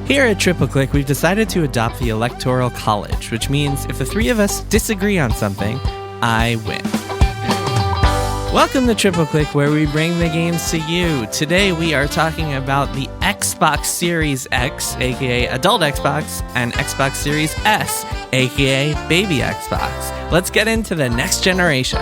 Here at Triple Click, we've decided to adopt the Electoral College, which means if the three of us disagree on something, I win. Welcome to Triple Click, where we bring the games to you. Today we are talking about the Xbox Series X, aka Adult Xbox, and Xbox Series S, aka Baby Xbox. Let's get into the next generation.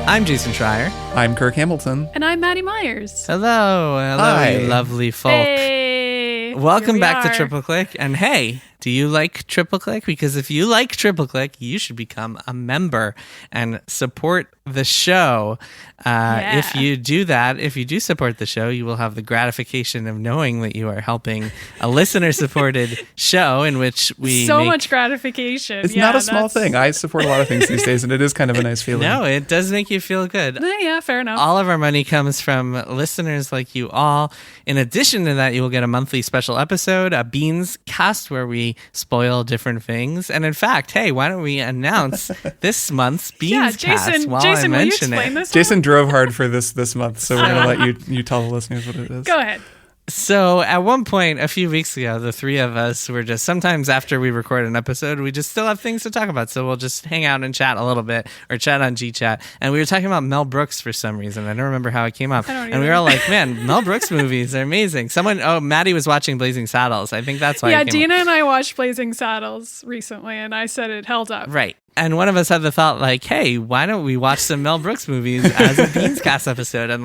I'm Jason Schreier. I'm Kirk Hamilton. And I'm Maddy Myers. Hello, Hi. you lovely folk. Hey, Welcome back to Triple Click. And hey, do you like Triple Click? Because if you like Triple Click, you should become a member and support the show. If you do that, if you do support the show, you will have the gratification of knowing that you are helping a listener-supported show in which we much gratification. It's not a small thing. I support a lot of things these days, and it is kind of a nice feeling. No, it does make you feel good. Yeah, fair enough. All of our money comes from listeners like you all. In addition to that, you will get a monthly special episode, a Beans Cast, where we spoil different things. And in fact, hey, why don't we announce this month's Beans Cast while Jason, I will you mention explain it? this Jason drove hard for this month, so we're going to let you tell the listeners what it is. Go ahead. So at one point, a few weeks ago, the three of us were just, sometimes after we record an episode, we just still have things to talk about. So we'll just hang out and chat a little bit or chat on GChat. And we were talking about Mel Brooks for some reason. I don't remember how it came up. And we were all like, man, Mel Brooks movies are amazing. Maddie was watching Blazing Saddles. I think that's why. Yeah, Dina and I watched Blazing Saddles recently, and I said it held up. Right. And one of us had the thought, like, hey, why don't we watch some Mel Brooks movies as a Beans Cast episode and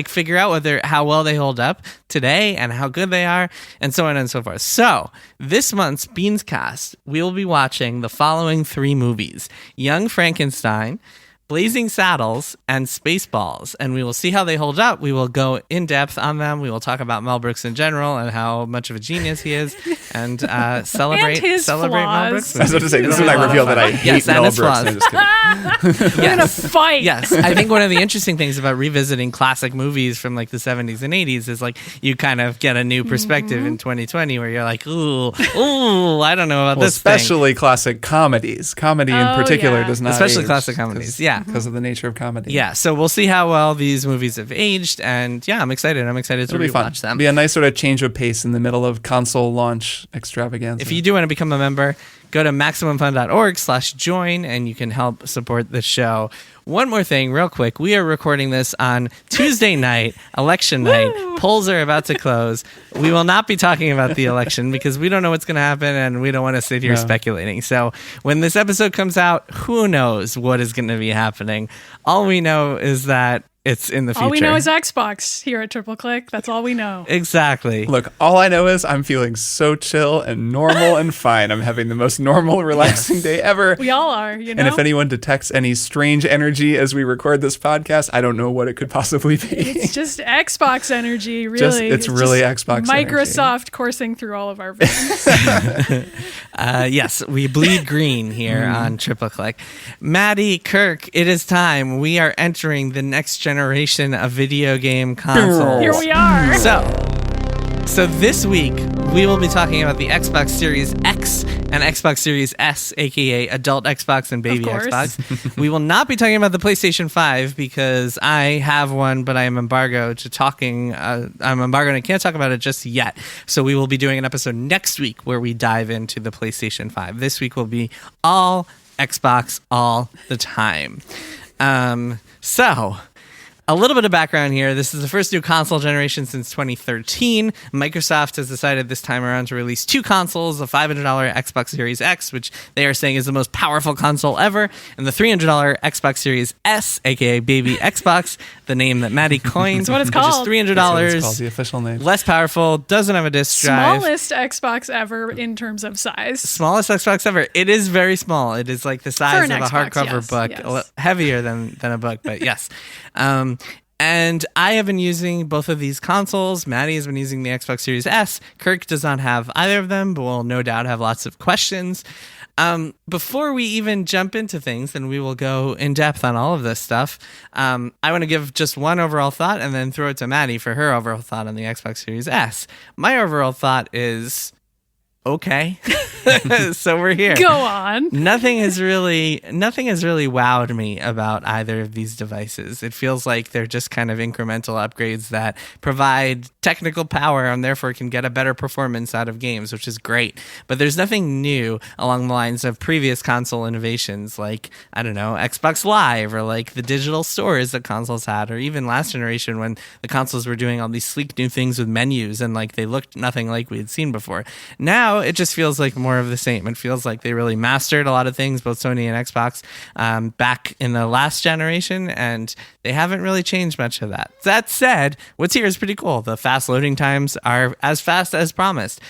figure out how well they hold up today and how good they are and so on and so forth. So this month's Beans Cast, we will be watching the following three movies: Young Frankenstein, Blazing Saddles, and Spaceballs, and we will see how they hold up. We will go in depth on them. We will talk about Mel Brooks in general and how much of a genius he is, and celebrate his Mel flaws. Brooks. I was about to say, this is when I reveal that I hate Mel Brooks. I'm just kidding. We're gonna fight. Yes, I think one of the interesting things about revisiting classic movies from like the 70s and 80s is like you kind of get a new perspective in 2020 where you're like, ooh, I don't know about this thing. Especially classic comedies. Comedy in particular does not especially age, classic comedies, yeah. Because of the nature of comedy. Yeah, so we'll see how well these movies have aged, and yeah, I'm excited. To It'll be fun. rewatch them. Be a nice sort of change of pace in the middle of console launch extravaganza. If you do want to become a member, go to MaximumFun.org/join, and you can help support the show. One more thing, real quick. We are recording this on Tuesday night, election night. Polls are about to close. We will not be talking about the election because we don't know what's going to happen, and we don't want to sit here speculating. So when this episode comes out, who knows what is going to be happening? All we know is that it's in the future. All we know is Xbox here at Triple Click. That's all we know. Exactly. Look, all I know is I'm feeling so chill and normal and fine. I'm having the most normal, relaxing day ever. We all are, you know? And if anyone detects any strange energy as we record this podcast, I don't know what it could possibly be. It's just Xbox energy, really. It's really Xbox Microsoft energy. Coursing through all of our veins. Yes, we bleed green here on Triple Click. Maddy, Kirk, it is time. We are entering the next generation of video game consoles. Here we are. So this week, we will be talking about the Xbox Series X and Xbox Series S, aka Adult Xbox and Baby Xbox. We will not be talking about the PlayStation 5 because I have one, but I am embargoed to talking. I'm embargoed and I can't talk about it just yet. So we will be doing an episode next week where we dive into the PlayStation 5. This week will be all Xbox all the time. So a little bit of background here. This is the first new console generation since 2013. Microsoft has decided this time around to release two consoles, a $500 Xbox Series X, which they are saying is the most powerful console ever, and the $300 Xbox Series S, aka Baby Xbox, the name that Maddy coined. That's what it's called. Which is $300. That's what it's called, the official name. Less powerful, doesn't have a disc drive. Smallest Xbox ever in terms of size. Smallest Xbox ever. It is very small. It is like the size of a Xbox, hardcover book. yes. Heavier than a book, but yes. And I have been using both of these consoles. Maddy has been using the Xbox Series S. Kirk does not have either of them, but will no doubt have lots of questions. Before we even jump into things, and we will go in depth on all of this stuff, I want to give just one overall thought and then throw it to Maddy for her overall thought on the Xbox Series S. My overall thought is Okay. So we're here. Go on. Nothing has really wowed me about either of these devices. It feels like they're just kind of incremental upgrades that provide technical power and therefore can get a better performance out of games, which is great. But there's nothing new along the lines of previous console innovations like, I don't know, Xbox Live or like the digital stores that consoles had, or even last generation when the consoles were doing all these sleek new things with menus and like they looked nothing like we had seen before. Now it just feels like more of the same. It feels like they really mastered a lot of things, both Sony and Xbox, back in the last generation, and they haven't really changed much of that. That said, what's here is pretty cool. The fast loading times are as fast as promised.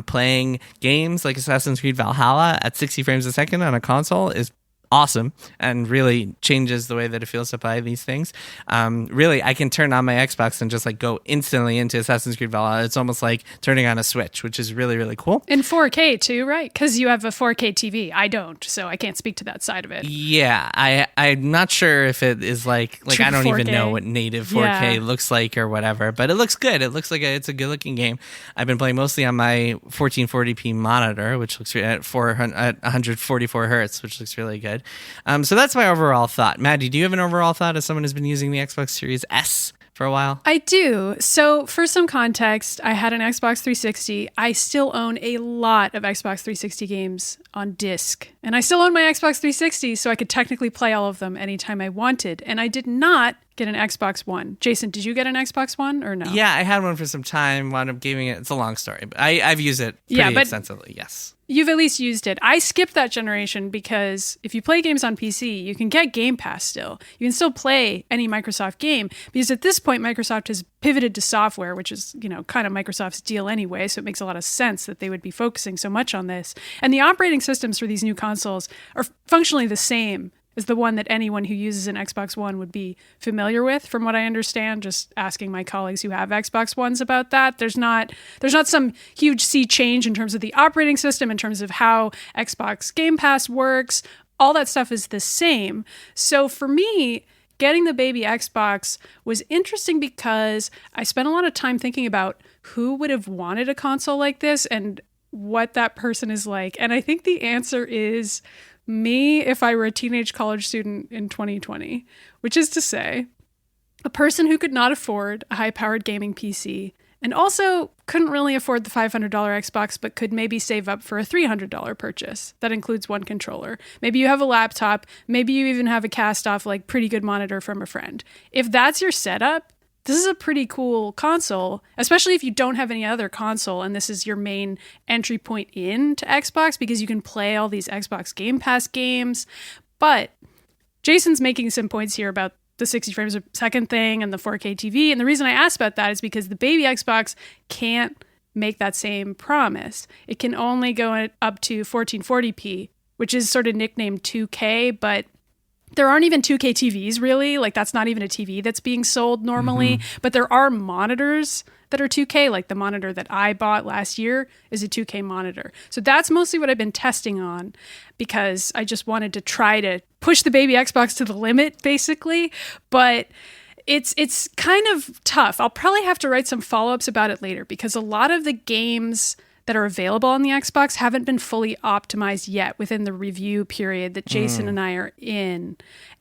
Playing games like Assassin's Creed Valhalla at 60 frames a second on a console is awesome and really changes the way that it feels to play these things. Really, I can turn on my Xbox and just like go instantly into Assassin's Creed Valhalla. It's almost like turning on a Switch, which is really, really cool. In 4K too, right? Because you have a 4K TV. I don't, so I can't speak to that side of it. Yeah, I'm not sure if it is like True I don't 4K. even know what native 4K looks like or whatever, but it looks good. It looks like it's a good looking game. I've been playing mostly on my 1440p monitor, which looks at 144 hertz, which looks really good. So that's my overall thought. Maddy, do you have an overall thought as someone who's been using the Xbox Series S for a while? I do. So for some context, I had an Xbox 360. I still own a lot of Xbox 360 games on disc. And I still own my Xbox 360, so I could technically play all of them anytime I wanted. And I did not get an Xbox One. Jason, did you get an Xbox One or no? Yeah, I had one for some time, wound up giving it. It's a long story, but I've used it pretty extensively, yes. You've at least used it. I skipped that generation because if you play games on PC, you can get Game Pass still. You can still play any Microsoft game because at this point, Microsoft has pivoted to software, which is, kind of Microsoft's deal anyway. So it makes a lot of sense that they would be focusing so much on this. And the operating systems for these new consoles are functionally the same as the one that anyone who uses an Xbox One would be familiar with, from what I understand, just asking my colleagues who have Xbox Ones about that. There's not some huge sea change in terms of the operating system, in terms of how Xbox Game Pass works. All that stuff is the same. So for me, getting the baby Xbox was interesting because I spent a lot of time thinking about who would have wanted a console like this and what that person is like. And I think the answer is me if I were a teenage college student in 2020, which is to say, a person who could not afford a high-powered gaming PC and also couldn't really afford the $500 Xbox, but could maybe save up for a $300 purchase. That includes one controller. Maybe you have a laptop. Maybe you even have a cast-off, like, pretty good monitor from a friend. If that's your setup, this is a pretty cool console, especially if you don't have any other console and this is your main entry point into Xbox, because you can play all these Xbox Game Pass games. But Jason's making some points here about the 60 frames a second thing and the 4K TV. And the reason I asked about that is because the baby Xbox can't make that same promise. It can only go up to 1440p, which is sort of nicknamed 2K, but there aren't even 2K TVs, really. Like, that's not even a TV that's being sold normally. Mm-hmm. But there are monitors that are 2K. Like, the monitor that I bought last year is a 2K monitor. So that's mostly what I've been testing on because I just wanted to try to push the baby Xbox to the limit, basically. But it's kind of tough. I'll probably have to write some follow-ups about it later because a lot of the games that are available on the Xbox haven't been fully optimized yet within the review period that Jason and I are in.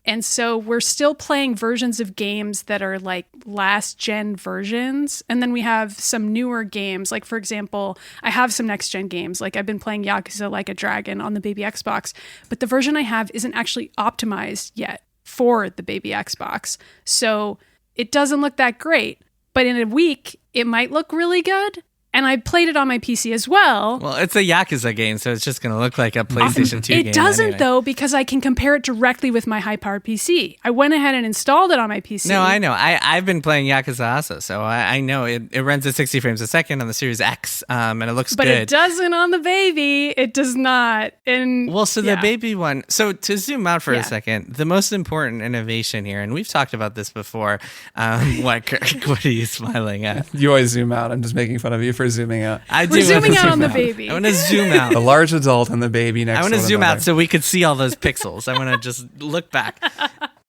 And so we're still playing versions of games that are like last gen versions. And then we have some newer games. Like, for example, I have some next gen games. Like, I've been playing Yakuza Like a Dragon on the baby Xbox, but the version I have isn't actually optimized yet for the baby Xbox. So it doesn't look that great, but in a week it might look really good. And I played it on my PC as well. Well, it's a Yakuza game, so it's just going to look like a PlayStation 2 game. It doesn't, though, because I can compare it directly with my high-powered PC. I went ahead and installed it on my PC. No, I know. I've been playing Yakuza also, so I know it runs at 60 frames a second on the Series X, and it looks good. But it doesn't on the baby. It does not. And the baby one. So to zoom out for a second, the most important innovation here, and we've talked about this before. What, Kirk? What are you smiling at? You always zoom out. I'm just making fun of you for zooming out. We're zooming out on the baby. I want to zoom out. The large adult and the baby next to I want to one zoom another. out so we could see all those pixels. I want to just look back.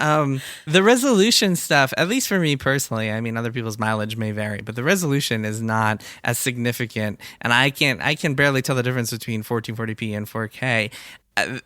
The resolution stuff, at least for me personally, I mean, other people's mileage may vary, but the resolution is not as significant, and I can barely tell the difference between 1440p and 4K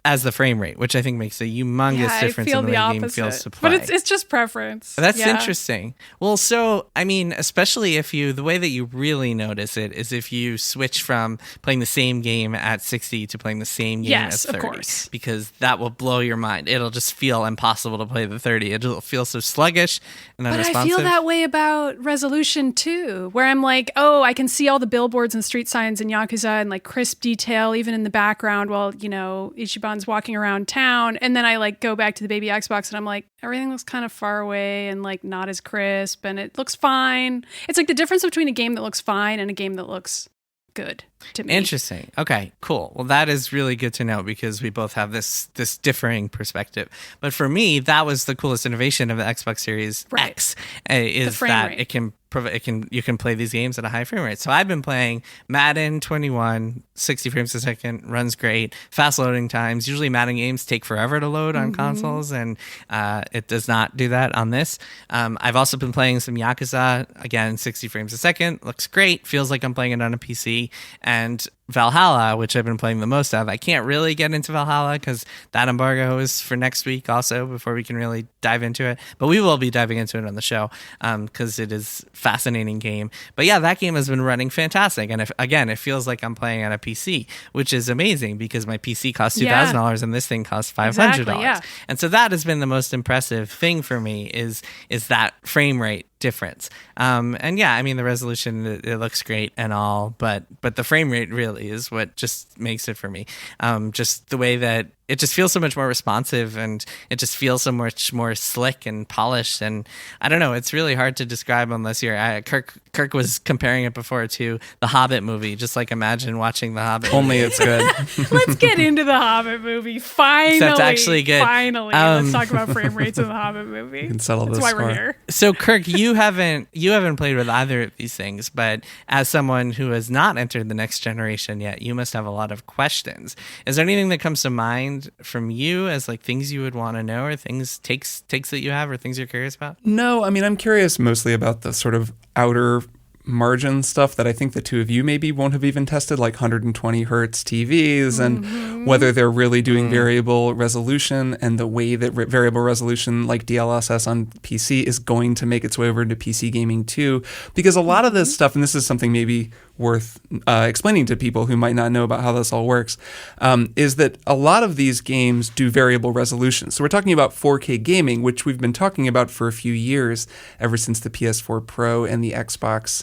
as the frame rate, which I think makes a humongous difference in the way the game feels to play. But it's just preference. That's interesting. Well, so, I mean, especially if the way that you really notice it is if you switch from playing the same game at 60 to playing the same game at 30. Of course. Because that will blow your mind. It'll just feel impossible to play the 30. It'll feel so sluggish and unresponsive. But I feel that way about resolution too, where I'm like, oh, I can see all the billboards and street signs in Yakuza and like crisp detail even in the background while, Ichiban's walking around town, and then I like go back to the baby Xbox and I'm like, everything looks kind of far away and like not as crisp, and it looks fine. It's like the difference between a game that looks fine and a game that looks good to me. Interesting. Okay, cool. Well, that is really good to know because we both have this differing perspective. But for me, that was the coolest innovation of the Xbox Series X is that rate. You can play these games at a high frame rate. So I've been playing Madden 21, 60 frames a second, runs great, fast loading times. Usually Madden games take forever to load on consoles, and it does not do that on this. I've also been playing some Yakuza, again, 60 frames a second. Looks great. Feels like I'm playing it on a PC. And Valhalla, which I've been playing the most of. I can't really get into Valhalla because that embargo is for next week also before we can really dive into it. But we will be diving into it on the show because it is a fascinating game. But yeah, that game has been running fantastic. And it feels like I'm playing on a PC, which is amazing because my PC costs $2,000 and this thing costs $500. Exactly, yeah. And so that has been the most impressive thing for me is that frame rate difference. And yeah, I mean, the resolution, it looks great and all, but the frame rate really is what just makes it for me. Just the way that it just feels so much more responsive and it just feels so much more slick and polished. And I don't know, it's really hard to describe unless you're Kirk was comparing it before to the Hobbit movie. Just like imagine watching the Hobbit Only movie. It's good. Let's get into the Hobbit movie. Finally. Except actually good. Finally. Let's talk about frame rates in the Hobbit movie. We can settle That's this why far. we're here. So Kirk, you haven't played with either of these things, but as someone who has not entered the next generation yet, you must have a lot of questions. Is there anything that comes to mind from you as like things you would want to know or takes that you have or things you're curious about? No, I mean, I'm curious mostly about the sort of outer margin stuff that I think the two of you maybe won't have even tested, like 120 hertz TVs and whether they're really doing variable resolution and the way that variable resolution like DLSS on PC is going to make its way over into PC gaming too. Because a lot of this stuff, and this is something maybe worth explaining to people who might not know about how this all works, is that a lot of these games do variable resolution. So we're talking about 4K gaming, which we've been talking about for a few years, ever since the PS4 Pro and the Xbox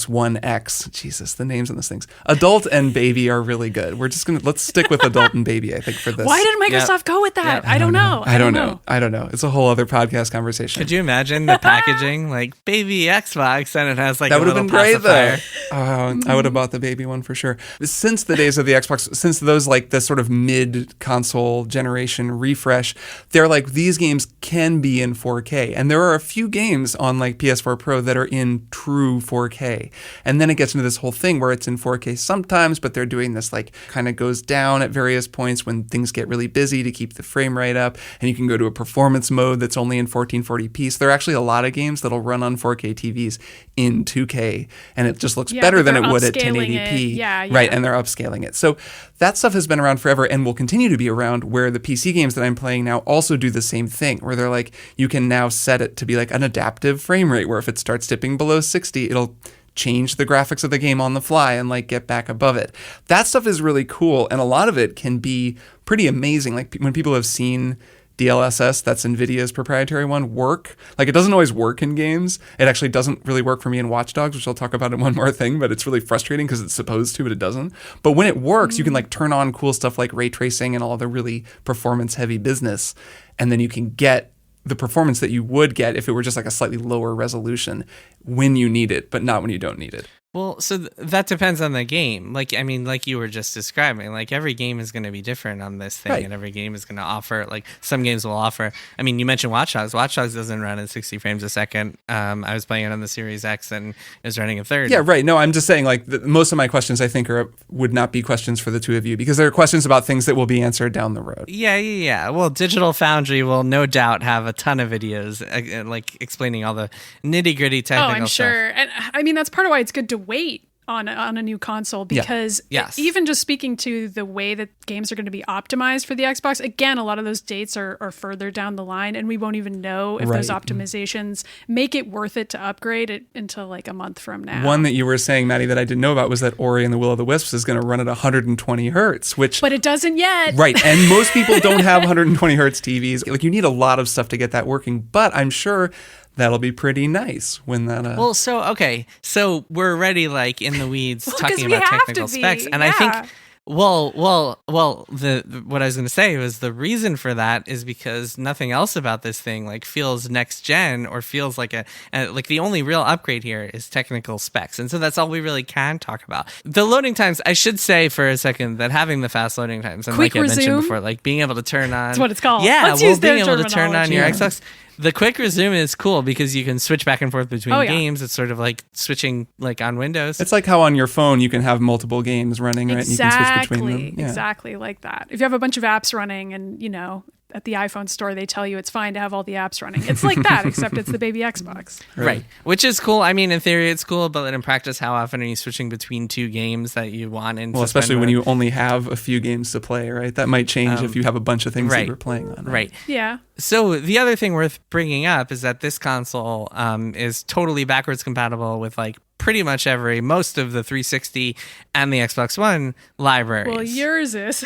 One X. Jesus, the names on these things. Adult and baby are really good. Let's stick with adult and baby, I think, for this. Why did Microsoft go with that? I don't know. I don't know. It's a whole other podcast conversation. Could you imagine the packaging, like baby Xbox, and it has like that a would have little been great pacifier. though. I would have bought the baby one for sure. Since the days of the Xbox, since those like the sort of mid-console generation refresh, they're like these games can be in 4K, and there are a few games on like PS4 Pro that are in true 4K. And then it gets into this whole thing where it's in 4K sometimes, but they're doing this like kind of goes down at various points when things get really busy to keep the frame rate up. And you can go to a performance mode that's only in 1440p. So there are actually a lot of games that'll run on 4K TVs in 2K. And it just looks better than it would at 1080p. Yeah. Right. And they're upscaling it. So that stuff has been around forever and will continue to be around, where the PC games that I'm playing now also do the same thing, where they're like, you can now set it to be like an adaptive frame rate where if it starts dipping below 60, it'll change the graphics of the game on the fly and like get back above it. That stuff is really cool. And a lot of it can be pretty amazing. Like when people have seen DLSS, that's NVIDIA's proprietary one, work. Like it doesn't always work in games. It actually doesn't really work for me in Watch Dogs, which I'll talk about in one more thing, but it's really frustrating because it's supposed to, but it doesn't. But when it works, you can like turn on cool stuff like ray tracing and all the really performance heavy business. And then you can get the performance that you would get if it were just like a slightly lower resolution when you need it, but not when you don't need it. Well, so that depends on the game. Like, I mean, like you were just describing, like every game is going to be different on this thing, Right. and every game is going to offer, like some games will offer. I mean, you mentioned Watch Dogs. Watch Dogs doesn't run at 60 frames a second. I was playing it on the Series X and it was running at 30. Yeah, right. No, I'm just saying, like, most of my questions, I think, would not be questions for the two of you, because they're questions about things that will be answered down the road. Yeah. Well, Digital Foundry will no doubt have a ton of videos, like explaining all the nitty gritty technical I'm stuff. sure. And I mean, that's part of why it's good to wait on a new console, because Yes. even just speaking to the way that games are going to be optimized for the Xbox, again, a lot of those dates are further down the line, and we won't even know if those Right. optimizations make it worth it to upgrade it until like a month from now. One that you were saying, Maddie, that I didn't know about was that Ori and the Will of the Wisps is going to run at 120 hertz, which... But it doesn't yet. Right, and most people don't have 120 hertz TVs. Like, you need a lot of stuff to get that working, but I'm sure that'll be pretty nice when that... Well, so we're already like in the weeds 'cause talking we about have to technical be, specs, and yeah. I think, the what I was going to say was the reason for that is because nothing else about this thing like feels next gen or feels like like the only real upgrade here is technical specs, and so that's all we really can talk about. The loading times, I should say for a second that having the fast loading times, and Quick like I mentioned resume? before, like being able to turn on, That's what it's called. Yeah, Let's well, use their being able to turn on your terminology. Xbox. The quick resume is cool because you can switch back and forth between Oh, yeah. games. It's sort of like switching like on Windows. It's like how on your phone you can have multiple games running, right? And you can switch between them. Yeah. Exactly like that. If you have a bunch of apps running and, you know, at the iPhone store, they tell you it's fine to have all the apps running. It's like that, except it's the baby Xbox. Right. Which is cool. I mean, in theory, it's cool, but in practice, how often are you switching between two games that you want in? Well, especially when you only have a few games to play, right? That might change if you have a bunch of things that you're playing on. Right. Yeah. So the other thing worth bringing up is that this console is totally backwards compatible with like pretty much most of the 360 and the Xbox One libraries. Well, yours is.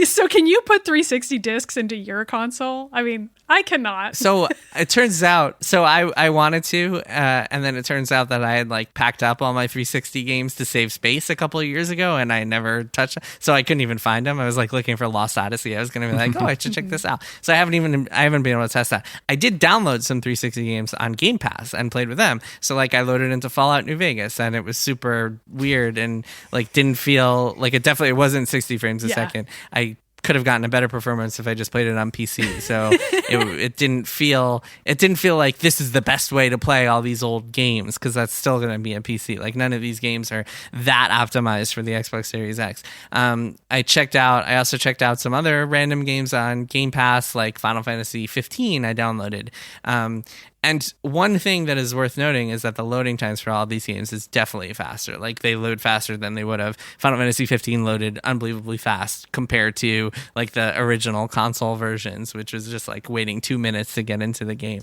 So can you put 360 discs into your console? I mean, I cannot. So it turns out, I wanted to, and then it turns out that I had like packed up all my 360 games to save space a couple of years ago, and I never touched them. So I couldn't even find them. I was like looking for Lost Odyssey. I was going to be like, I should check this out. So I haven't been able to test that. I did download some 360 games on Game Pass and played with them. So like I loaded into Fallout New Vegas, and it was super weird and like didn't feel like it wasn't 60 frames a second. I could have gotten a better performance if I just played it on PC. So it didn't feel like this is the best way to play all these old games, because that's still going to be a PC. Like none of these games are that optimized for the Xbox Series X. I also checked out some other random games on Game Pass, like Final Fantasy 15 I downloaded. And one thing that is worth noting is that the loading times for all these games is definitely faster. Like they load faster than they would have. Final Fantasy 15 loaded unbelievably fast compared to like the original console versions, which was just like waiting 2 minutes to get into the game.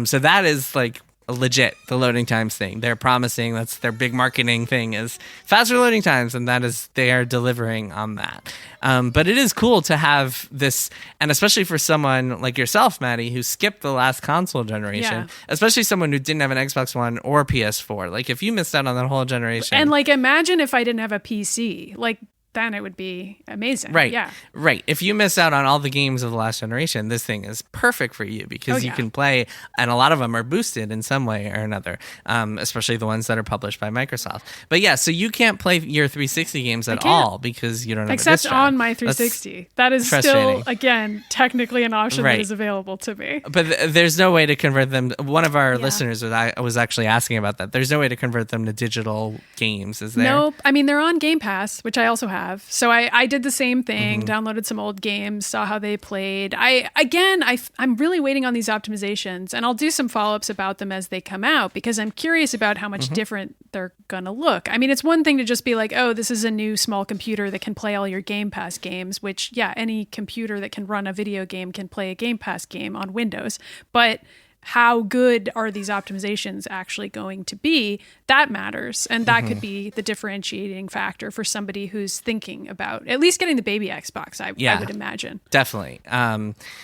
So that is like legit, the loading times thing. They're promising, that's their big marketing thing, is faster loading times, and that is, they are delivering on that. But it is cool to have this, and especially for someone like yourself, Maddie, who skipped the last console generation, especially someone who didn't have an Xbox One or PS4. Like if you missed out on that whole generation. And like imagine if I didn't have a PC. Like then it would be amazing. Right. Yeah. Right. If you miss out on all the games of the last generation, this thing is perfect for you because you can play, and a lot of them are boosted in some way or another, especially the ones that are published by Microsoft. But yeah, so you can't play your 360 games at all because you don't have a disc drive. on my 360. That is still, again, technically an option that is available to me. But there's no way to convert them. One of our listeners was actually asking about that. There's no way to convert them to digital games, is there? Nope. I mean, they're on Game Pass, which I also have. So I did the same thing, downloaded some old games, saw how they played. I'm really waiting on these optimizations, and I'll do some follow-ups about them as they come out because I'm curious about how much different they're going to look. I mean, it's one thing to just be like, oh, this is a new small computer that can play all your Game Pass games, which, yeah, any computer that can run a video game can play a Game Pass game on Windows. But how good are these optimizations actually going to be? That matters. And that could be the differentiating factor for somebody who's thinking about at least getting the baby Xbox, I would imagine. Definitely.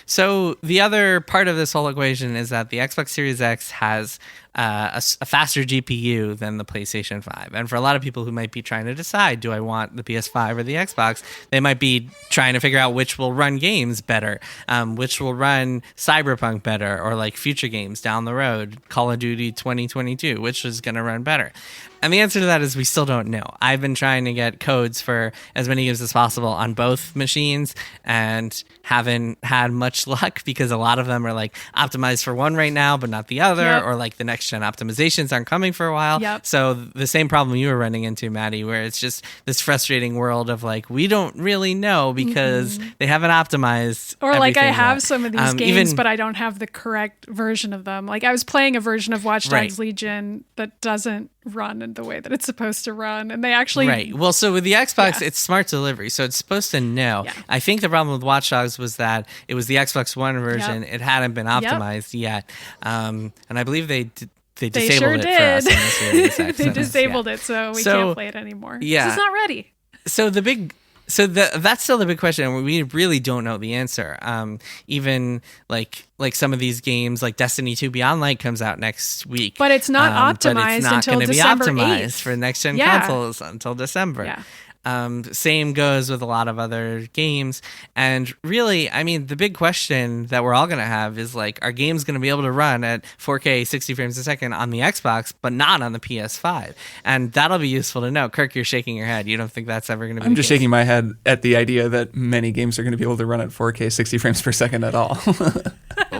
So the other part of this whole equation is that the Xbox Series X has a faster GPU than the PlayStation 5. And for a lot of people who might be trying to decide, do I want the PS5 or the Xbox? They might be trying to figure out which will run games better, which will run Cyberpunk better, or like future games down the road, Call of Duty 2022, which is going to run better. And the answer to that is we still don't know. I've been trying to get codes for as many games as possible on both machines and haven't had much luck because a lot of them are like optimized for one right now, but not the other, or like the next gen optimizations aren't coming for a while. So the same problem you were running into, Maddy, where it's just this frustrating world of like, we don't really know because they haven't optimized. Or like I have yet. some of these games, but I don't have the correct version of them. Like I was playing a version of Watch Dogs Legion that doesn't run in the way that it's supposed to run, and they actually well, so with the Xbox it's smart delivery, so it's supposed to know. I think the problem with Watch Dogs was that it was the Xbox One version. It hadn't been optimized yet, and I believe they disabled it for us in this series. They disabled it, so we can't play it anymore. It's not ready. So that's still the big question, and we really don't know the answer. Even like some of these games, like Destiny 2 Beyond Light comes out next week, but it's not optimized until December 8th. Be optimized for next gen consoles until December. Same goes with a lot of other games. And really, I mean, the big question that we're all going to have is like, are games going to be able to run at 4K 60 frames a second on the Xbox, but not on the PS5? And that'll be useful to know. Kirk, you're shaking your head. You don't think that's ever going to be I'm just shaking my head at the idea that many games are going to be able to run at 4K 60 frames per second at all.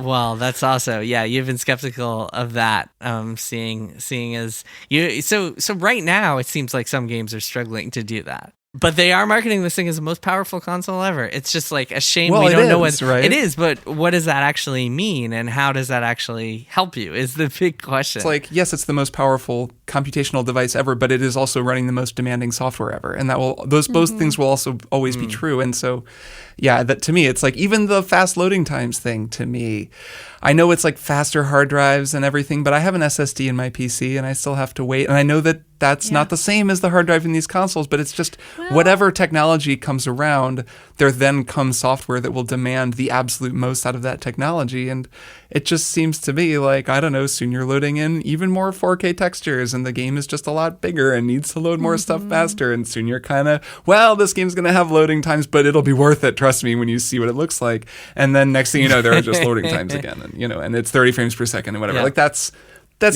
Well, that's also, you've been skeptical of that, seeing as you. So right now, it seems like some games are struggling to do that. But they are marketing this thing as the most powerful console ever. It's just like a shame we don't know what it is. But what does that actually mean, and how does that actually help you? Is the big question. It's like, yes, it's the most powerful computational device ever, but it is also running the most demanding software ever, and that will both things will also always be true. And so, that to me, it's like even the fast loading times thing. To me, I know it's like faster hard drives and everything, but I have an SSD in my PC, and I still have to wait. And I know that that's not the same as the hard drive in these consoles, but it's just whatever technology comes around, there then comes software that will demand the absolute most out of that technology. And it just seems to me like, I don't know, soon you're loading in even more 4K textures, and the game is just a lot bigger and needs to load more stuff faster. And soon you're kind of, this game's going to have loading times, but it'll be worth it. Trust me, when you see what it looks like. And then next thing you know, there are just loading times again, and it's 30 frames per second and whatever. Like that's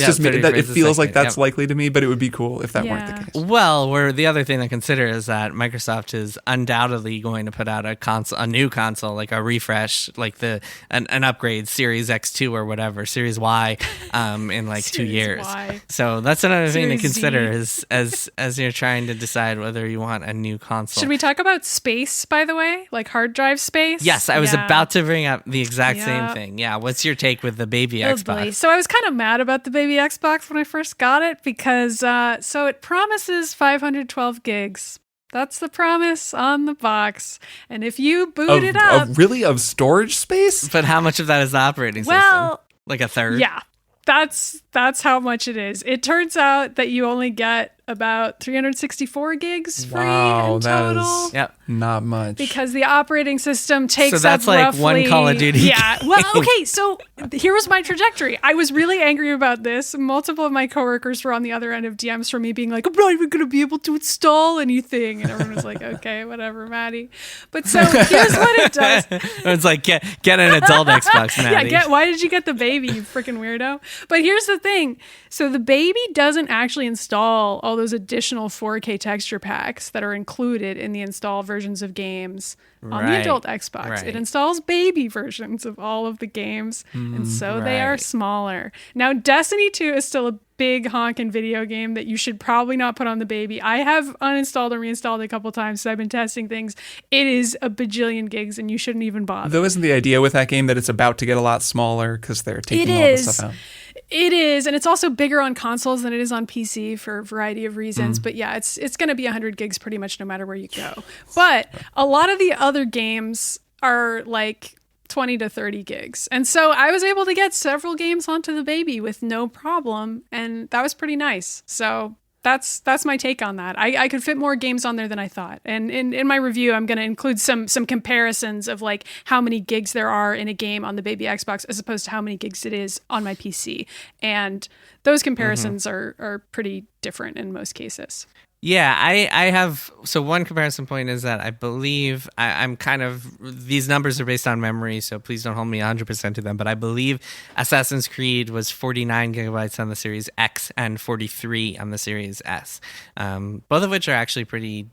just me. It feels like that's likely to me, but it would be cool if that weren't the case. Well, the other thing to consider is that Microsoft is undoubtedly going to put out a new console, like a refresh, like an upgrade, Series X2 or whatever, Series Y, in like 2 years. Y. So that's another thing to consider as you're trying to decide whether you want a new console. Should we talk about space, by the way, like hard drive space? Yes, I was about to bring up the exact same thing. Yeah, what's your take with the baby Xbox? Boy. So I was kind of mad about the baby Xbox when I first got it because so it promises 512 gigs. That's the promise on the box. And if you boot it up... Of storage space? But how much of that is the operating system? Like a third? Yeah. That's how much it is. It turns out that you only get about 364 gigs free in total. That is not much. Because the operating system takes up So that's like one Call of Duty. Yeah. Well, okay, so here was my trajectory. I was really angry about this. Multiple of my coworkers were on the other end of DMs from me being like, I'm not even going to be able to install anything. And everyone was like, okay, whatever, Maddy. But so here's what it does. It's like, get an adult Xbox, Maddy. Why did you get the baby, you freaking weirdo? But here's the thing. So the baby doesn't actually install all those additional 4K texture packs that are included in the install versions of games on the adult Xbox. Right. It installs baby versions of all of the games, and so they are smaller. Now, Destiny 2 is still a big honkin' video game that you should probably not put on the baby. I have uninstalled and reinstalled it a couple times, so I've been testing things. It is a bajillion gigs, and you shouldn't even bother. Though isn't the idea with that game that it's about to get a lot smaller because they're taking all the stuff out? It is, and it's also bigger on consoles than it is on PC for a variety of reasons. But yeah, it's going to be 100 gigs pretty much no matter where you go. But a lot of the other games are like 20 to 30 gigs. And so I was able to get several games onto the baby with no problem, and that was pretty nice. So that's my take on that. I could fit more games on there than I thought. And in my review, I'm going to include some comparisons of like how many gigs there are in a game on the baby Xbox as opposed to how many gigs it is on my PC. And those comparisons are pretty different in most cases. Yeah, I have. So one comparison point is that I believe I'm kind of, these numbers are based on memory, so please don't hold me 100% to them. But I believe Assassin's Creed was 49 gigabytes on the Series X and 43 on the Series S, both of which are actually pretty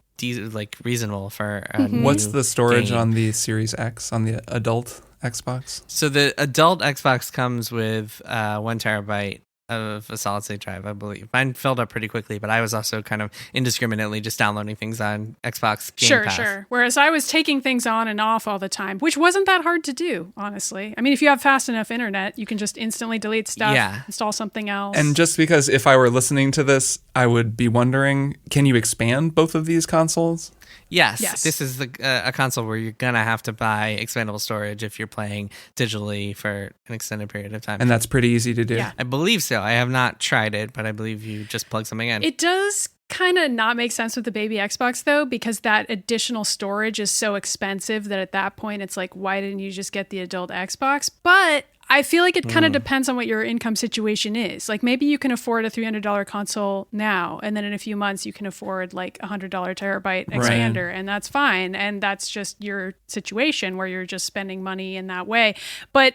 reasonable for a new What's the storage game. on the Series X, on the adult Xbox? So the adult Xbox comes with 1 terabyte of a solid state drive, I believe. Mine filled up pretty quickly, but I was also kind of indiscriminately just downloading things on Xbox Game Pass. Sure. Whereas I was taking things on and off all the time, which wasn't that hard to do, honestly. I mean, if you have fast enough internet, you can just instantly delete stuff, install something else. And just because if I were listening to this, I would be wondering, can you expand both of these consoles? Yes. This is a console where you're going to have to buy expandable storage if you're playing digitally for an extended period of time. And that's pretty easy to do. Yeah. I believe so. I have not tried it, but I believe you just plug something in. It does kind of not make sense with the baby Xbox, though, because that additional storage is so expensive that at that point it's like, why didn't you just get the adult Xbox? But I feel like it kind of depends on what your income situation is. Like maybe you can afford a $300 console now, and then in a few months you can afford like a $100 terabyte expander, and that's fine. And that's just your situation where you're just spending money in that way. But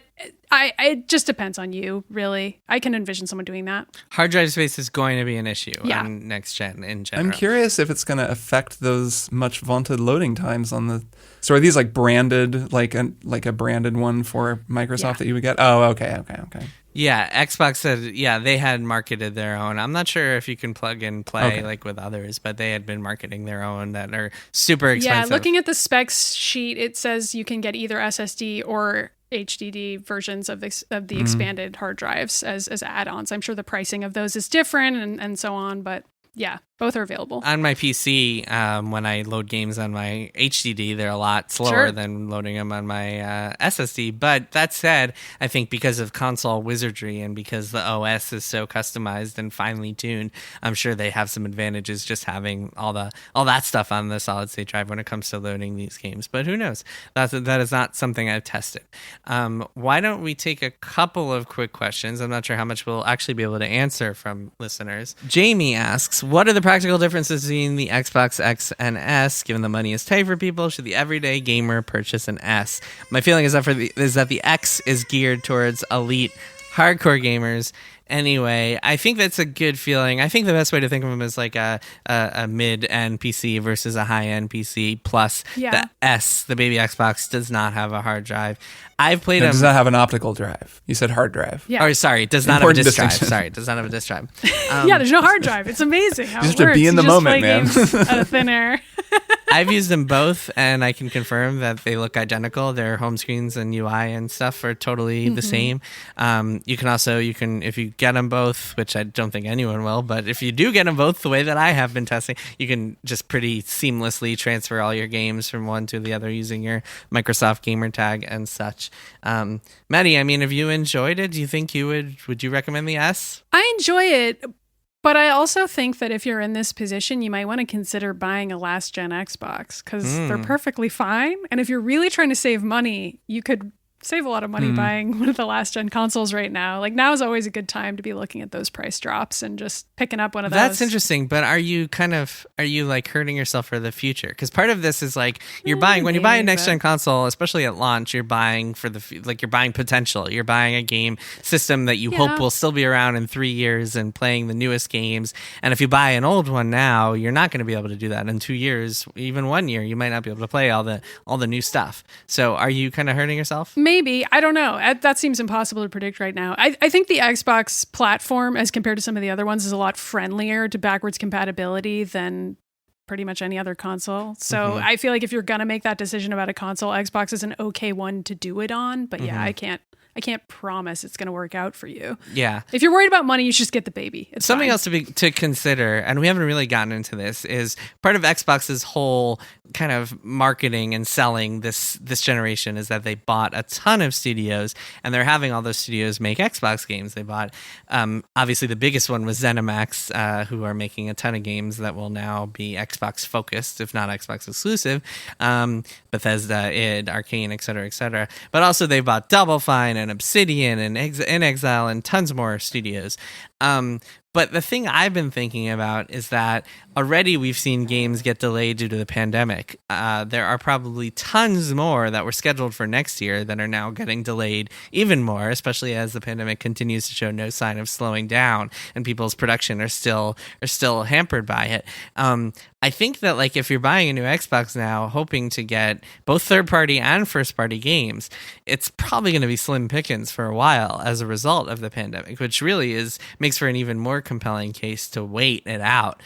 it just depends on you, really. I can envision someone doing that. Hard drive space is going to be an issue on next gen in general. I'm curious if it's going to affect those much vaunted loading times on the. So are these like branded, like a branded one for Microsoft that you would get? Oh, okay. Yeah, Xbox said, they had marketed their own. I'm not sure if you can plug and play like with others, but they had been marketing their own that are super expensive. Yeah, looking at the specs sheet, it says you can get either SSD or HDD versions of the expanded hard drives as add-ons. I'm sure the pricing of those is different and so on, but yeah, both are available. On my PC, when I load games on my HDD, they're a lot slower than loading them on my SSD. But that said, I think because of console wizardry and because the OS is so customized and finely tuned, I'm sure they have some advantages just having all that stuff on the solid state drive when it comes to loading these games. But who knows? That is not something I've tested. Why don't we take a couple of quick questions? I'm not sure how much we'll actually be able to answer from listeners. Jamie asks, what are the practical differences between the Xbox X and S? Given the money is tight for people, should the everyday gamer purchase an S? My feeling is that the X is geared towards elite hardcore gamers. Anyway, I think that's a good feeling. I think the best way to think of them is like a mid-end PC versus a high-end PC. Plus, the S, the baby Xbox, does not have a hard drive. I've played them. It does not have an optical drive. You said hard drive. Yeah. Or sorry, it does not have a disk drive. Sorry, it does not have a disk drive. Yeah, there's no hard drive. It's amazing how you it have works. to be in the moment, man. Games out of thin air. I've used them both, and I can confirm that they look identical. Their home screens and UI and stuff are totally the same. You can if you get them both, which I don't think anyone will, but if you do get them both the way that I have been testing, you can just pretty seamlessly transfer all your games from one to the other using your Microsoft gamer tag and such. Maddy, I mean, have you enjoyed it? Do you think would you recommend the S? I enjoy it. But I also think that if you're in this position, you might want to consider buying a last gen Xbox because they're perfectly fine. And if you're really trying to save money, you could save a lot of money buying one of the last gen consoles right now. Like now is always a good time to be looking at those price drops and just picking up one of those. That's interesting, but are you like hurting yourself for the future? Because part of this is like you're buying when you buy a next gen console, especially at launch, you're buying for you're buying potential. You're buying a game system that you hope will still be around in 3 years and playing the newest games. And if you buy an old one now, you're not going to be able to do that in 2 years, even 1 year. You might not be able to play all the new stuff. So are you kind of hurting yourself? Maybe. I don't know. That seems impossible to predict right now. I think the Xbox platform, as compared to some of the other ones, is a lot friendlier to backwards compatibility than pretty much any other console. So I feel like if you're going to make that decision about a console, Xbox is an okay one to do it on. But I can't promise it's going to work out for you. Yeah. If you're worried about money, you should just get the baby. It's something fine. else to consider, and we haven't really gotten into this, is part of Xbox's whole kind of marketing and selling this generation is that they bought a ton of studios, and they're having all those studios make Xbox games. They bought, obviously the biggest one was ZeniMax, who are making a ton of games that will now be Xbox focused, if not Xbox exclusive. Bethesda, id, Arcane, et cetera, but also they bought Double Fine and Obsidian and In Exile and tons more studios. But the thing I've been thinking about is that already we've seen games get delayed due to the pandemic. There are probably tons more that were scheduled for next year that are now getting delayed even more, especially as the pandemic continues to show no sign of slowing down and people's production are still hampered by it. I think that like if you're buying a new Xbox now, hoping to get both third-party and first-party games, it's probably going to be slim pickings for a while as a result of the pandemic, which really makes for an even more compelling case to wait it out.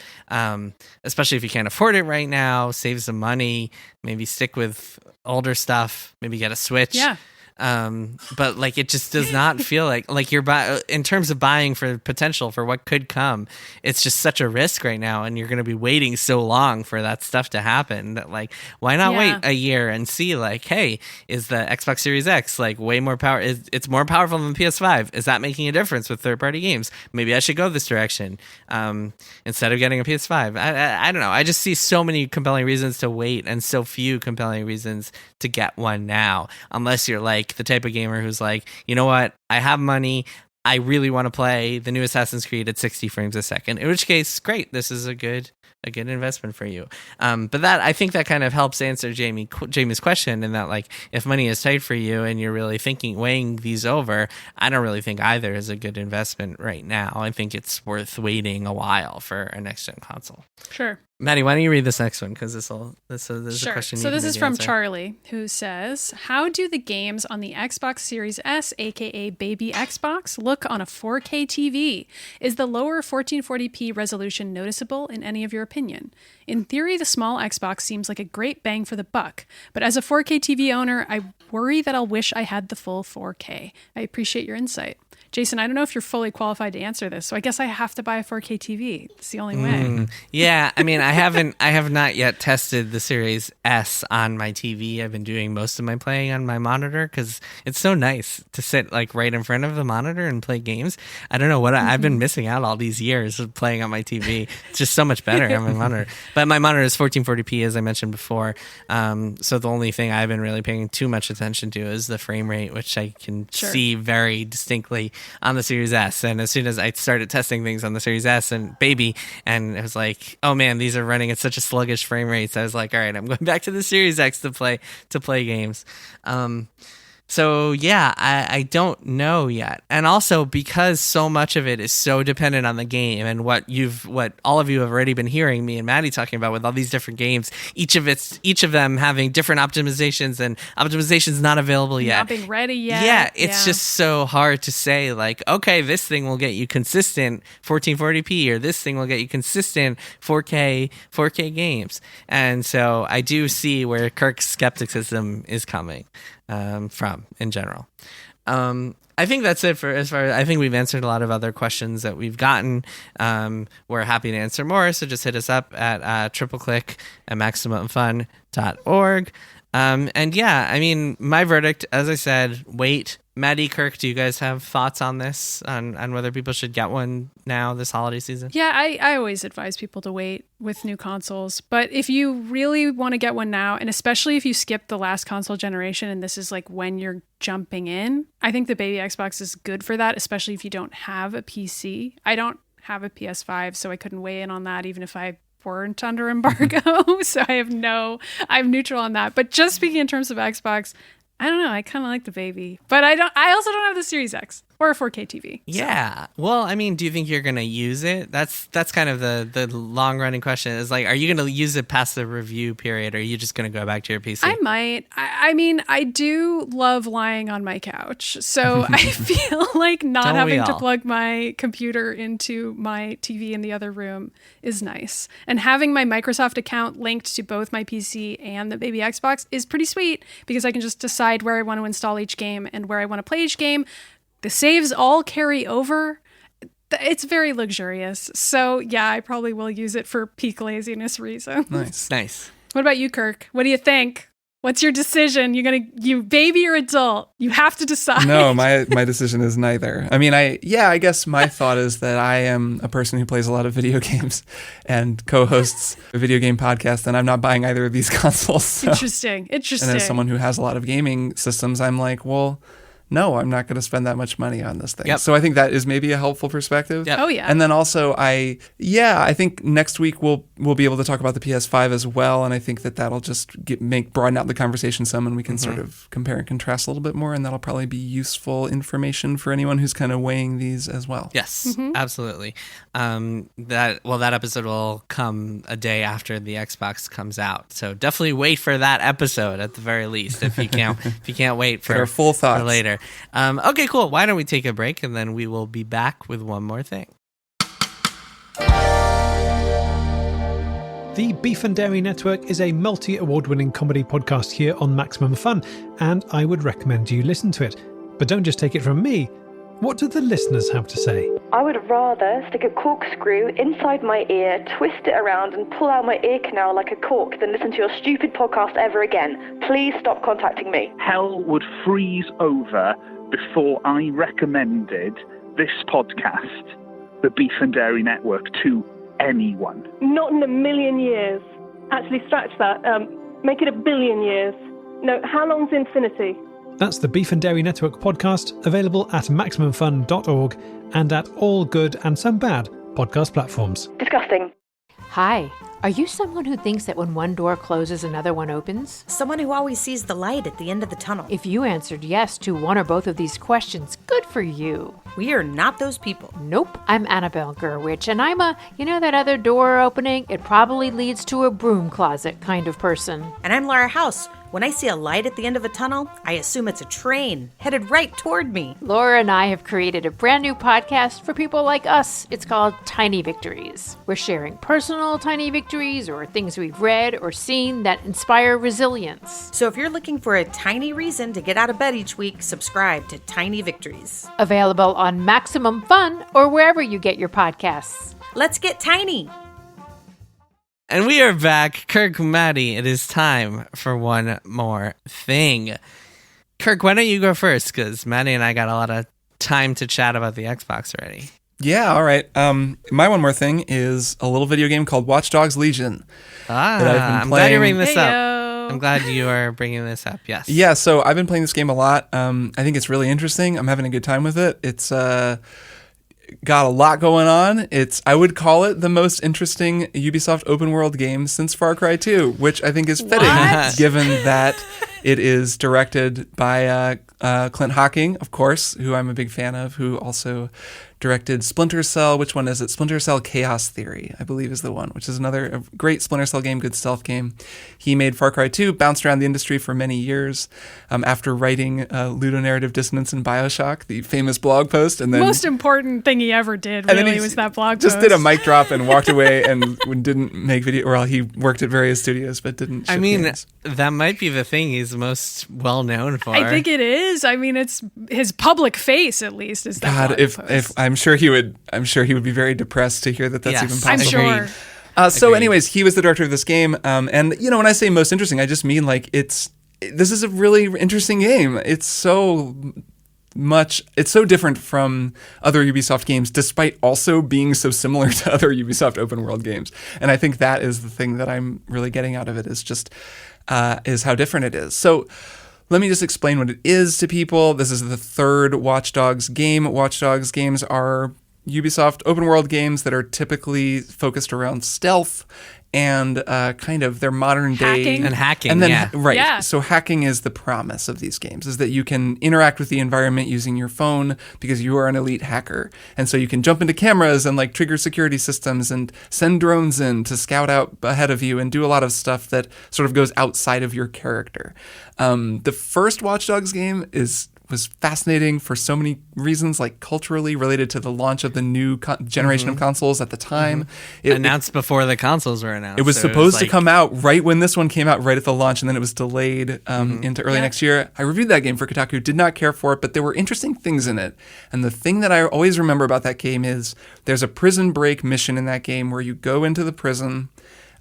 Especially if you can't afford it right now, save some money, maybe stick with older stuff, maybe get a Switch. Yeah. But like it just does not feel like you're in terms of buying for potential for what could come. It's just such a risk right now, and you're going to be waiting so long for that stuff to happen that like why not wait a year and see like, hey, is the Xbox Series X like way more power? It's more powerful than the PS5? Is that making a difference with third-party games? Maybe I should go this direction instead of getting a PS5. I don't know. I just see so many compelling reasons to wait and so few compelling reasons to get one now, unless you're like the type of gamer who's like, you know what, I have money, I really want to play the new Assassin's Creed at 60 frames a second, in which case, great, this is a good investment for you. But that, I think that kind of helps answer Jamie's question, in that like if money is tight for you and you're really weighing these over, I don't really think either is a good investment right now. I think it's worth waiting a while for a next gen console. Sure. Maddy, why don't you read this next one? Because this is sure. a question. So this is from answer. Charlie, who says, how do the games on the Xbox Series S, aka Baby Xbox, look on a 4K TV? Is the lower 1440p resolution noticeable in any of your opinion? In theory, the small Xbox seems like a great bang for the buck, but as a 4K TV owner, I worry that I'll wish I had the full 4K. I appreciate your insight. Jason, I don't know if you're fully qualified to answer this, so I guess I have to buy a 4K TV. It's the only way. Yeah, I mean, I have not yet tested the Series S on my TV. I've been doing most of my playing on my monitor because it's so nice to sit like right in front of the monitor and play games. I don't know what I've been missing out all these years of playing on my TV. It's just so much better on my monitor. But my monitor is 1440p, as I mentioned before. So the only thing I've been really paying too much attention to is the frame rate, which I can see very distinctly on the Series S. And as soon as I started testing things on the Series S and Baby, and it was like, oh man, these are running at such a sluggish frame rate. So I was like, all right, I'm going back to the Series X to play games. So yeah, I don't know yet. And also because so much of it is so dependent on the game and what all of you have already been hearing me and Maddy talking about with all these different games, each of them having different optimizations and optimizations not available yet. Not being ready yet. Yeah, it's just so hard to say like, okay, this thing will get you consistent 1440p or this thing will get you consistent 4K games. And so I do see where Kirk's skepticism is coming from in general. I think that's it for as far as I think we've answered a lot of other questions that we've gotten. We're happy to answer more, so just hit us up at tripleclick@maximumfun.org. And yeah, I mean, my verdict, as I said, wait. Maddy, Kirk, do you guys have thoughts on this, on whether people should get one now this holiday season? Yeah, I always advise people to wait with new consoles. But if you really want to get one now, and especially if you skip the last console generation and this is like when you're jumping in, I think the Baby Xbox is good for that, especially if you don't have a PC. I don't have a PS5, so I couldn't weigh in on that even if I weren't under embargo. So I'm neutral on that. But just speaking in terms of Xbox, I don't know. I kind of like the Baby, but I also don't have the Series X or a 4K TV. Yeah. Well, I mean, do you think you're going to use it? That's kind of the long running question is like, are you going to use it past the review period? Or are you just going to go back to your PC? I might. I mean, I do love lying on my couch. So I feel like not having to plug my computer into my TV in the other room is nice. And having my Microsoft account linked to both my PC and the Baby Xbox is pretty sweet because I can just decide where I want to install each game and where I want to play each game. The saves all carry over. It's very luxurious. So yeah, I probably will use it for peak laziness reasons. Nice. What about you, Kirk? What do you think? What's your decision? You baby or adult? You have to decide. No, my decision is neither. I mean, I guess my thought is that I am a person who plays a lot of video games and co-hosts a video game podcast, and I'm not buying either of these consoles. So. Interesting. And as someone who has a lot of gaming systems, I'm like, well, no, I'm not going to spend that much money on this thing. Yep. So I think that is maybe a helpful perspective. Yep. Oh, yeah. And then also I think next week we'll be able to talk about the PS5 as well. And I think that'll just broaden out the conversation some, and we can sort of compare and contrast a little bit more. And that'll probably be useful information for anyone who's kind of weighing these as well. Yes, absolutely. That episode will come a day after the Xbox comes out. So definitely wait for that episode at the very least if you can't wait for our full thoughts for later. Okay, cool. Why don't we take a break and then we will be back with one more thing. The Beef and Dairy Network is a multi-award-winning comedy podcast here on Maximum Fun, and I would recommend you listen to it. But don't just take it from me. What do the listeners have to say? I would rather stick a corkscrew inside my ear, twist it around, and pull out my ear canal like a cork than listen to your stupid podcast ever again. Please stop contacting me. Hell would freeze over before I recommended this podcast, the Beef and Dairy Network, to anyone. Not in a million years. Actually, scratch that. Make it 1 billion years. No, how long's infinity? That's the Beef and Dairy Network podcast, available at MaximumFun.org and at all good and some bad podcast platforms. Disgusting. Hi. Are you someone who thinks that when one door closes, another one opens? Someone who always sees the light at the end of the tunnel. If you answered yes to one or both of these questions, good for you. We are not those people. Nope. I'm Annabelle Gurwitch, and I'm that other door opening, it probably leads to a broom closet kind of person. And I'm Laura House. When I see a light at the end of a tunnel, I assume it's a train headed right toward me. Laura and I have created a brand new podcast for people like us. It's called Tiny Victories. We're sharing personal tiny victories or things we've read or seen that inspire resilience. So if you're looking for a tiny reason to get out of bed each week, subscribe to Tiny Victories. Available on Maximum Fun or wherever you get your podcasts. Let's get tiny. And we are back. Kirk, Maddy, it is time for one more thing. Kirk, why don't you go first? Because Maddy and I got a lot of time to chat about the Xbox already. Yeah, all right. My one more thing is a little video game called Watch Dogs Legion. I'm glad you're bringing this up. I'm glad you are bringing this up, yes. Yeah, so I've been playing this game a lot. I think it's really interesting. I'm having a good time with it. It's got a lot going on. I would call it the most interesting Ubisoft open world game since Far Cry 2, which I think is fitting given that it is directed by Clint Hocking, of course, who I'm a big fan of, who also directed Splinter Cell. Which one is it? Splinter Cell Chaos Theory, I believe, is the one, which is another great Splinter Cell game, good stealth game. He made Far Cry 2, bounced around the industry for many years after writing Ludonarrative Dissonance in BioShock, the famous blog post. And then most important thing he ever did really was that blog post. Just did a mic drop and walked away and didn't make video. Well, he worked at various studios, but didn't ship games. That might be the thing he's most well known for. I think it is. I mean, it's his public face, at least, is that blog post. If I'm sure he would be very depressed to hear that that's even possible. I'm sure. So anyways, he was the director of this game. And when I say most interesting, I just mean this is a really interesting game. It's so different from other Ubisoft games, despite also being so similar to other Ubisoft open world games. And I think that is the thing that I'm really getting out of it, is how different it is. So let me just explain what it is to people. This is the third Watch Dogs game. Watch Dogs games are Ubisoft open world games that are typically focused around stealth and kind of their modern day hacking. And then, yeah. Right. Yeah. So hacking is the promise of these games, is that you can interact with the environment using your phone because you are an elite hacker. And so you can jump into cameras and trigger security systems and send drones in to scout out ahead of you and do a lot of stuff that sort of goes outside of your character. The first Watch Dogs game was fascinating for so many reasons, culturally related to the launch of the new generation of consoles at the time. It announced before the consoles were announced. It was supposed to come out right when this one came out, right at the launch, and then it was delayed into early next year. I reviewed that game for Kotaku, did not care for it, but there were interesting things in it. And the thing that I always remember about that game is there's a prison break mission in that game where you go into the prison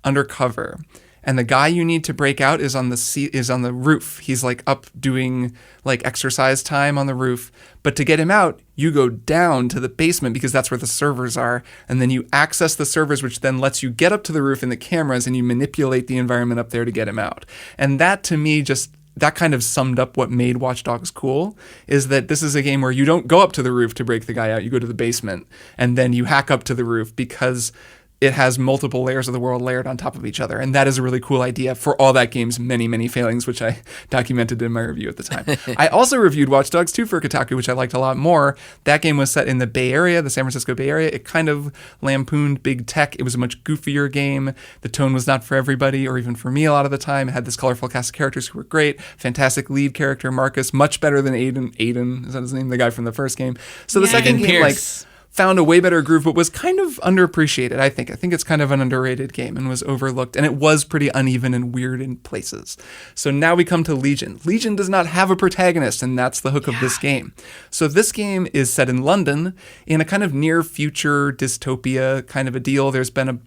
undercover. And the guy you need to break out is on the roof. He's up doing exercise time on the roof. But to get him out, you go down to the basement because that's where the servers are. And then you access the servers, which then lets you get up to the roof in the cameras and you manipulate the environment up there to get him out. And that to me just that kind of summed up what made Watch Dogs cool, is that this is a game where you don't go up to the roof to break the guy out. You go to the basement and then you hack up to the roof because it has multiple layers of the world layered on top of each other. And that is a really cool idea for all that game's many, many failings, which I documented in my review at the time. I also reviewed Watch Dogs 2 for Kotaku, which I liked a lot more. That game was set in the Bay Area, the San Francisco Bay Area. It kind of lampooned big tech. It was a much goofier game. The tone was not for everybody, or even for me a lot of the time. It had this colorful cast of characters who were great. Fantastic lead character, Marcus, much better than Aiden. Aiden, is that his name? The guy from the first game. So the second game, Pierce. found a way better groove, but was kind of underappreciated, I think. I think it's kind of an underrated game and was overlooked, and it was pretty uneven and weird in places. So now we come to Legion. Legion does not have a protagonist, and that's the hook of this game. So this game is set in London in a kind of near-future dystopia kind of a deal. There's been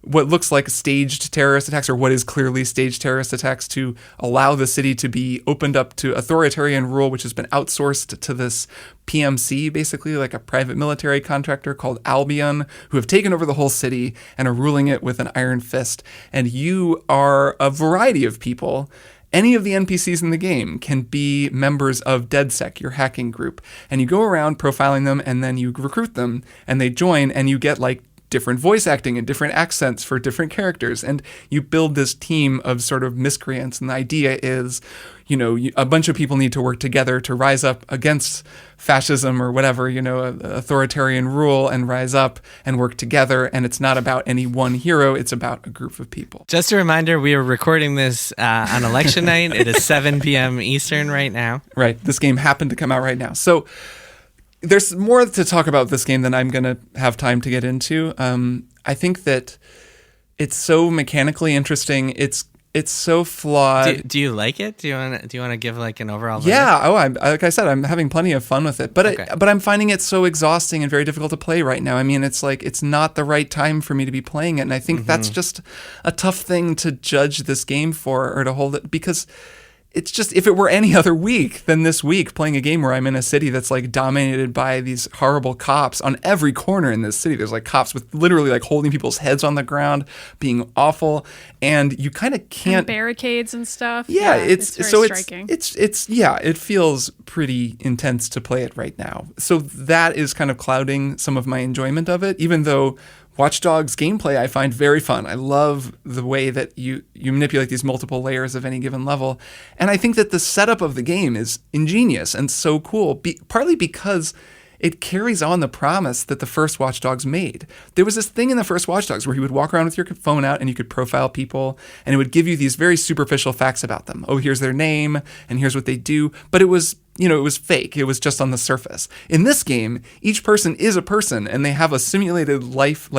what looks like staged terrorist attacks, or what is clearly staged terrorist attacks, to allow the city to be opened up to authoritarian rule, which has been outsourced to this PMC, basically like a private military contractor called Albion, who have taken over the whole city and are ruling it with an iron fist. And you are a variety of people. Any of the NPCs in the game can be members of DedSec, your hacking group. And you go around profiling them, and then you recruit them, and they join, and you get like different voice acting and different accents for different characters. And you build this team of sort of miscreants. And the idea is, a bunch of people need to work together to rise up against fascism or whatever, authoritarian rule, and rise up and work together. And it's not about any one hero. It's about a group of people. Just a reminder, we are recording this on election night. It is 7 p.m. Eastern right now. Right. This game happened to come out right now. So there's more to talk about this game than I'm going to have time to get into. I think that it's so mechanically interesting. It's so flawed. Do you like it? Do you want to give like an overall? Yeah. Like I said, I'm having plenty of fun with it. But I'm finding it so exhausting and very difficult to play right now. I mean, it's like it's not the right time for me to be playing it, and I think that's just a tough thing to judge this game for, or to hold it, because it's just, if it were any other week than this week, playing a game where I'm in a city that's like dominated by these horrible cops on every corner in this city. There's like cops with literally like holding people's heads on the ground, being awful, and you kind of can't, and barricades and stuff. Yeah, it's very so striking. It feels pretty intense to play it right now. So that is kind of clouding some of my enjoyment of it, even though Watch Dogs gameplay I find very fun. I love the way that you manipulate these multiple layers of any given level. And I think that the setup of the game is ingenious and so cool, partly because it carries on the promise that the first Watch Dogs made. There was this thing in the first Watch Dogs where you would walk around with your phone out and you could profile people, and it would give you these very superficial facts about them. Oh, here's their name, and here's what they do. But it was fake. It was just on the surface. In this game, each person is a person, and they have a simulated life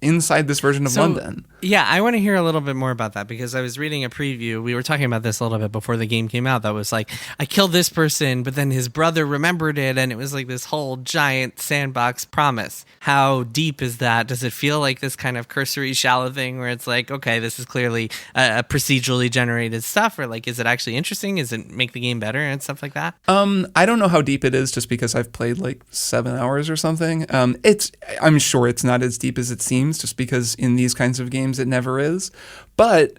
inside this version of London. Yeah, I want to hear a little bit more about that, because I was reading a preview. We were talking about this a little bit before the game came out. That was like, I killed this person, but then his brother remembered it, and it was like this whole giant sandbox promise. How deep is that? Does it feel like this kind of cursory, shallow thing where it's like, okay, this is clearly a procedurally generated stuff, or like, is it actually interesting? Does it make the game better and stuff like that? I don't know how deep it is, just because I've played like 7 hours or something. I'm sure it's not as deep as it seems, just because in these kinds of games it never is. But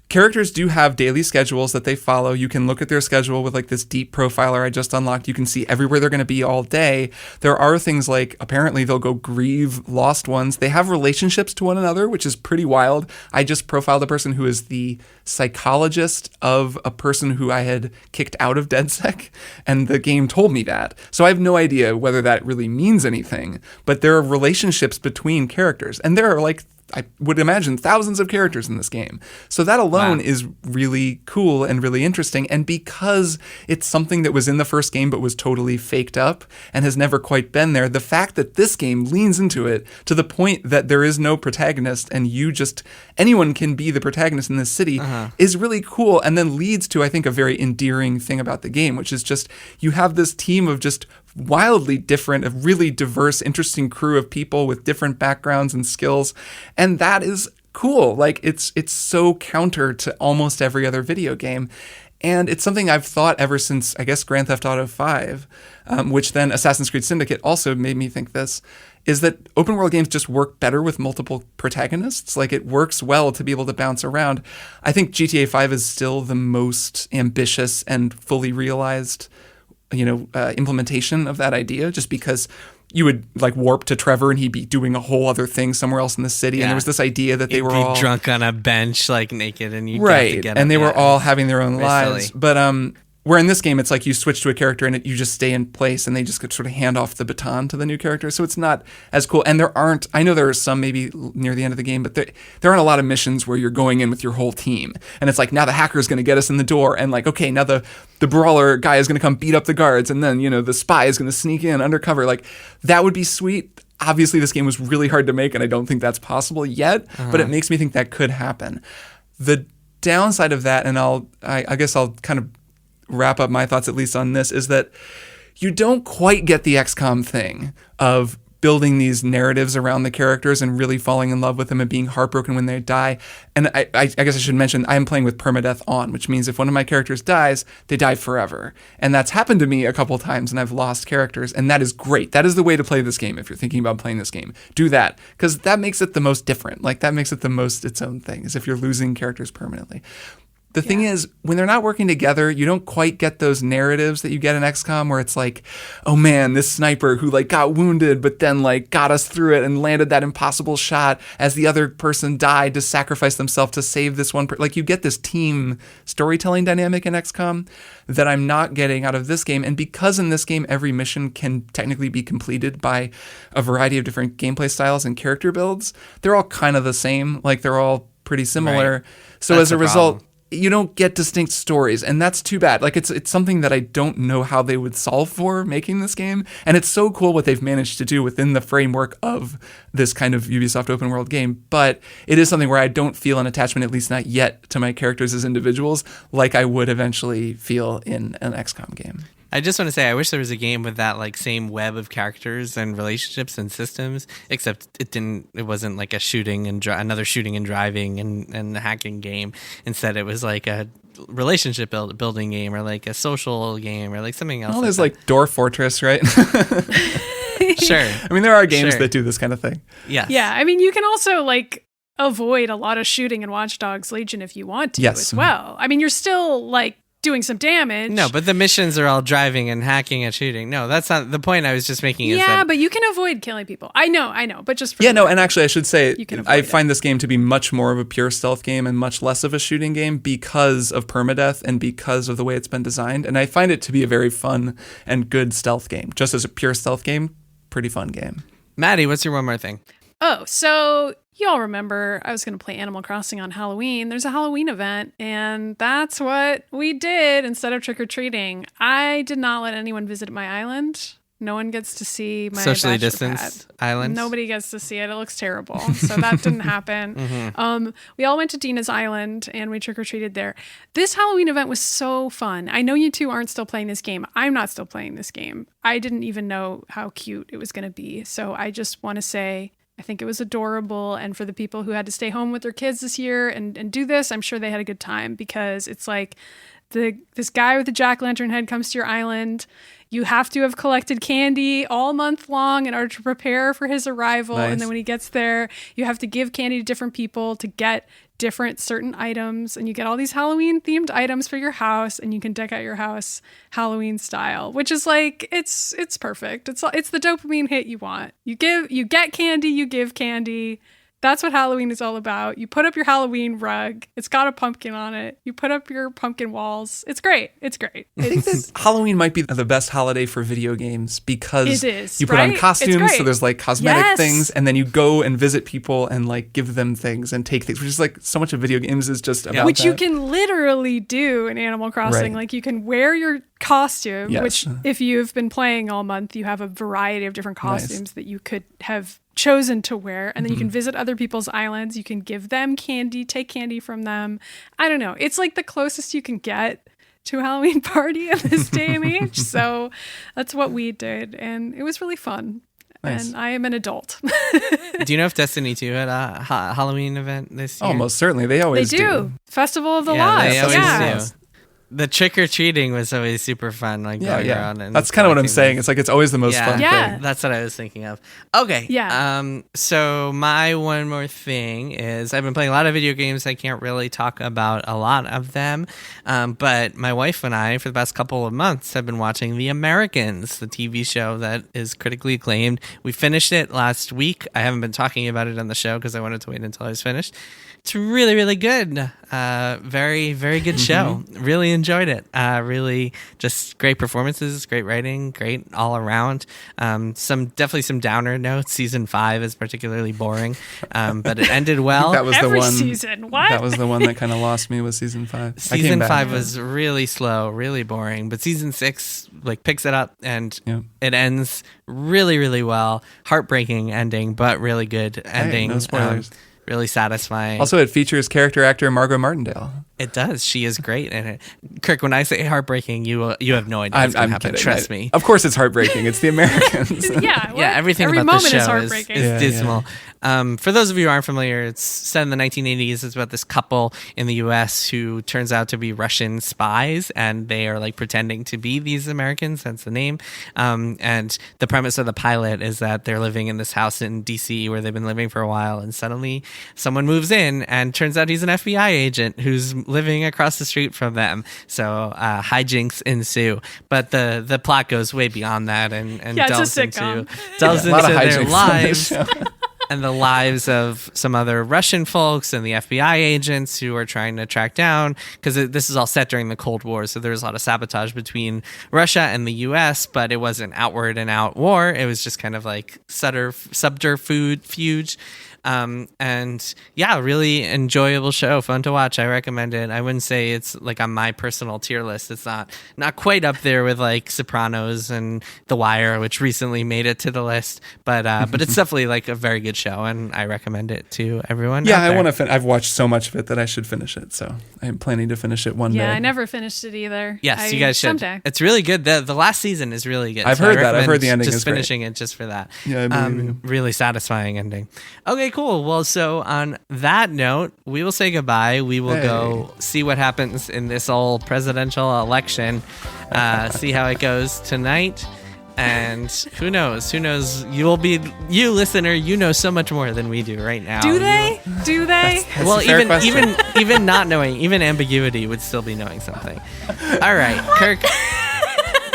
characters do have daily schedules that they follow. You can look at their schedule with like this deep profiler I just unlocked. You can see everywhere they're going to be all day. There are things like, apparently they'll go grieve lost ones. They have relationships to one another, which is pretty wild. I just profiled a person who is the psychologist of a person who I had kicked out of DedSec, and the game told me that. So I have no idea whether that really means anything, but there are relationships between characters, and there are like, I would imagine, thousands of characters in this game. So that alone is really cool and really interesting. And because it's something that was in the first game but was totally faked up and has never quite been there, the fact that this game leans into it to the point that there is no protagonist and anyone can be the protagonist in this city is really cool, and then leads to, I think, a very endearing thing about the game, which is just you have this team of just wildly different, a really diverse, interesting crew of people with different backgrounds and skills. And that is cool. Like, it's so counter to almost every other video game. And it's something I've thought ever since, I guess, Grand Theft Auto 5, which then Assassin's Creed Syndicate also made me think this, is that open world games just work better with multiple protagonists. Like, it works well to be able to bounce around. I think GTA 5 is still the most ambitious and fully realized, implementation of that idea, just because you would like warp to Trevor and he'd be doing a whole other thing somewhere else in the city. Yeah. And there was this idea that they were all drunk on a bench, like naked, and you right. And they were all having their own lives. Silly. But where in this game, it's like you switch to a character and you just stay in place and they just sort of hand off the baton to the new character. So it's not as cool. And I know there are some maybe near the end of the game, but there aren't a lot of missions where you're going in with your whole team. And it's like, now the hacker is going to get us in the door. And like, okay, now the brawler guy is going to come beat up the guards. And then, the spy is going to sneak in undercover. Like, that would be sweet. Obviously, this game was really hard to make, and I don't think that's possible yet. But it makes me think that could happen. The downside of that, and I guess I'll kind of wrap up my thoughts at least on this, is that you don't quite get the XCOM thing of building these narratives around the characters and really falling in love with them and being heartbroken when they die. And I guess I should mention, I'm playing with permadeath on, which means if one of my characters dies, they die forever. And that's happened to me a couple of times, and I've lost characters, and that is great. That is the way to play this game if you're thinking about playing this game. Do that, because that makes it the most different. Like, that makes it the most its own thing, is if you're losing characters permanently. The thing is, when they're not working together, you don't quite get those narratives that you get in XCOM where it's like, oh man, this sniper who like got wounded but then like got us through it and landed that impossible shot as the other person died to sacrifice themselves to save this one person. Like, you get this team storytelling dynamic in XCOM that I'm not getting out of this game. And because in this game, every mission can technically be completed by a variety of different gameplay styles and character builds, they're all kind of the same. Like, they're all pretty similar. Right. So as a result, you don't get distinct stories, and that's too bad. Like, it's something that I don't know how they would solve for making this game, and it's so cool what they've managed to do within the framework of this kind of Ubisoft open world game, but it is something where I don't feel an attachment, at least not yet, to my characters as individuals like I would eventually feel in an XCOM game. I just want to say, I wish there was a game with that like same web of characters and relationships and systems, except it wasn't like a shooting and another shooting and driving and hacking game. Instead, it was like a relationship building game, or like a social game, or like something else. Well, there's like Dwarf Fortress, right? Sure. I mean, there are games that do this kind of thing. Yes. Yeah. I mean, you can also like avoid a lot of shooting in Watch Dogs Legion if you want to as well. I mean, you're still like doing some damage. No, but the missions are all driving and hacking and shooting. No, that's not the point I was just making. Yeah, but you can avoid killing people. I know, but just for and actually I should say, I find this game to be much more of a pure stealth game and much less of a shooting game because of permadeath and because of the way it's been designed. And I find it to be a very fun and good stealth game. Just as a pure stealth game, pretty fun game. Maddie, what's your one more thing? Oh, so you all remember I was going to play Animal Crossing on Halloween. There's a Halloween event, and that's what we did instead of trick-or-treating. I did not let anyone visit my island. No one gets to see my socially distanced island. Nobody gets to see it. It looks terrible. So that didn't happen. Mm-hmm. We all went to Dina's Island and we trick-or-treated there. This Halloween event was so fun. I know you two aren't still playing this game. I'm not still playing this game. I didn't even know how cute it was going to be. So I just want to say, I think it was adorable. And for the people who had to stay home with their kids this year and do this, I'm sure they had a good time, because it's like this guy with the jack-o'-lantern head comes to your island. You have to have collected candy all month long in order to prepare for his arrival. Nice. And then when he gets there, you have to give candy to different people to get different certain items. And you get all these Halloween themed items for your house, and you can deck out your house Halloween style, which is like, it's perfect. It's the dopamine hit you want. You get candy, you give candy. That's what Halloween is all about. You put up your Halloween rug. It's got a pumpkin on it. You put up your pumpkin walls. It's great. It's great. I think that Halloween might be the best holiday for video games, because it is, you put on costumes, so there's like cosmetic things, and then you go and visit people and like give them things and take things, which is like so much of video games is just about which that. You can literally do in Animal Crossing. Right. Like, you can wear your costume, which if you've been playing all month, you have a variety of different costumes that you could have chosen to wear, and then you can visit other people's islands. You can give them candy, take candy from them. I don't know. It's like the closest you can get to a Halloween party in this day and age. So that's what we did, and it was really fun. Nice. And I am an adult. Do you know if Destiny 2 had a Halloween event this year? Oh, most certainly. They always do. Festival of the Lost. They always do. The trick-or-treating was always super fun, like going around and that's kind of what I'm saying. It's like it's always the most fun thing. That's what I was thinking of. Okay. Yeah. So my one more thing is I've been playing a lot of video games. I can't really talk about a lot of them, but my wife and I, for the past couple of months, have been watching The Americans, the TV show that is critically acclaimed. We finished it last week. I haven't been talking about it on the show because I wanted to wait until I was finished. It's really, really good. Very, very good show. Really enjoyed it. Really just great performances, great writing, great all around. Definitely some downer notes. Season 5 is particularly boring, but it ended well. That was Every the one. season. What? That was the one that kind of lost me. Was season 5? Season 5 was really slow, really boring, but season 6 picks it up and it ends really, really well. Heartbreaking ending, but really good ending. Hey, no spoilers. Really satisfying. Also, it features character actor Margot Martindale. It does. She is great in it. Kirk, when I say heartbreaking, you have no idea what's going to happen. Kidding. Trust me. Of course, it's heartbreaking. It's The Americans. Everything Every about moment this is show heartbreaking. is dismal. For those of you who aren't familiar, it's set in the 1980s. It's about this couple in the U.S. who turns out to be Russian spies, and they are pretending to be these Americans. That's the name. And the premise of the pilot is that they're living in this house in D.C. where they've been living for a while, and suddenly someone moves in, and turns out he's an FBI agent who's living across the street from them. So hijinks ensue. But the plot goes way beyond that and delves into their lives. And the lives of some other Russian folks and the FBI agents who are trying to track down, because this is all set during the Cold War, so there's a lot of sabotage between Russia and the U.S., but it wasn't outward and out war. It was just kind of subterfuge. Really enjoyable show, fun to watch. I recommend it. I wouldn't say it's on my personal tier list. It's not quite up there with Sopranos and The Wire, which recently made it to the list, but it's definitely a very good show, and I recommend it to everyone. Yeah, I want to. I've watched so much of it that I should finish it, so I'm planning to finish it one day. Yeah, I never finished it either. Yes, you guys should. Someday. It's really good. The last season is really good. I've heard that. I've heard the ending just is great. finishing it just for that. Yeah, I believe you. Really satisfying ending. Okay, cool. Well, so on that note, we will say goodbye. We will go see what happens in this old presidential election, see how it goes tonight. And who knows? You listener, you know so much more than we do right now. Do they? That's well, a fair question. even not knowing, even ambiguity would still be knowing something. All right, Kirk.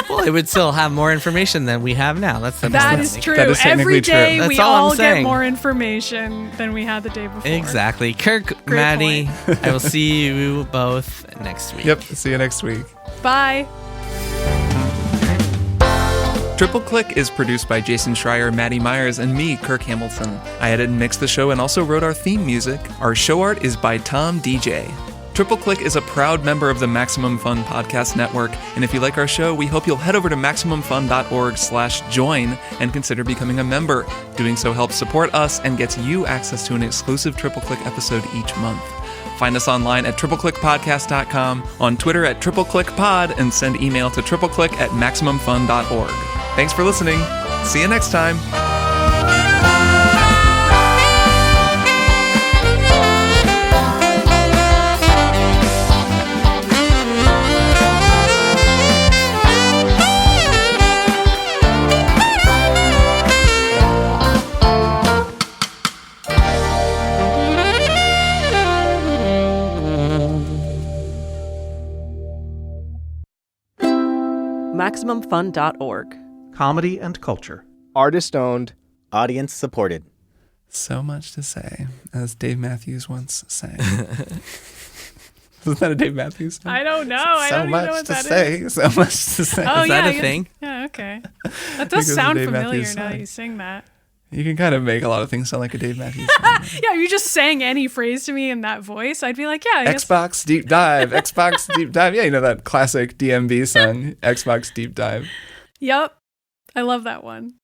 Well, it would still have more information than we have now. That is true. That is technically Every day true. we That's all all I'm get saying. more information than we had the day before. Exactly. Kirk, Great Maddy, I will see you both next week. Yep. See you next week. Bye. Triple Click is produced by Jason Schreier, Maddy Myers, and me, Kirk Hamilton. I edit and mixed the show and also wrote our theme music. Our show art is by Tom DJ. Triple Click is a proud member of the Maximum Fun Podcast Network, and if you like our show, we hope you'll head over to MaximumFun.org/join and consider becoming a member. Doing so helps support us and gets you access to an exclusive Triple Click episode each month. Find us online at tripleclickpodcast.com, on Twitter at tripleclickpod, and send email to tripleclick@maximumfun.org. Thanks for listening. See you next time. MaximumFun.org. Comedy and culture. Artist owned. Audience supported. So much to say, as Dave Matthews once sang. Wasn't that a Dave Matthews song? I don't know. I don't even know what that is. So much to say. Oh, Is that a thing? Yeah, okay. That does sound familiar now that you sing that. You can kind of make a lot of things sound like a Dave Matthews song. Yeah, you just sang any phrase to me in that voice, I'd be like, yeah, I guess. Xbox Deep Dive. Xbox Deep Dive. Yeah, you know that classic DMV song, Xbox Deep Dive. Yep. I love that one.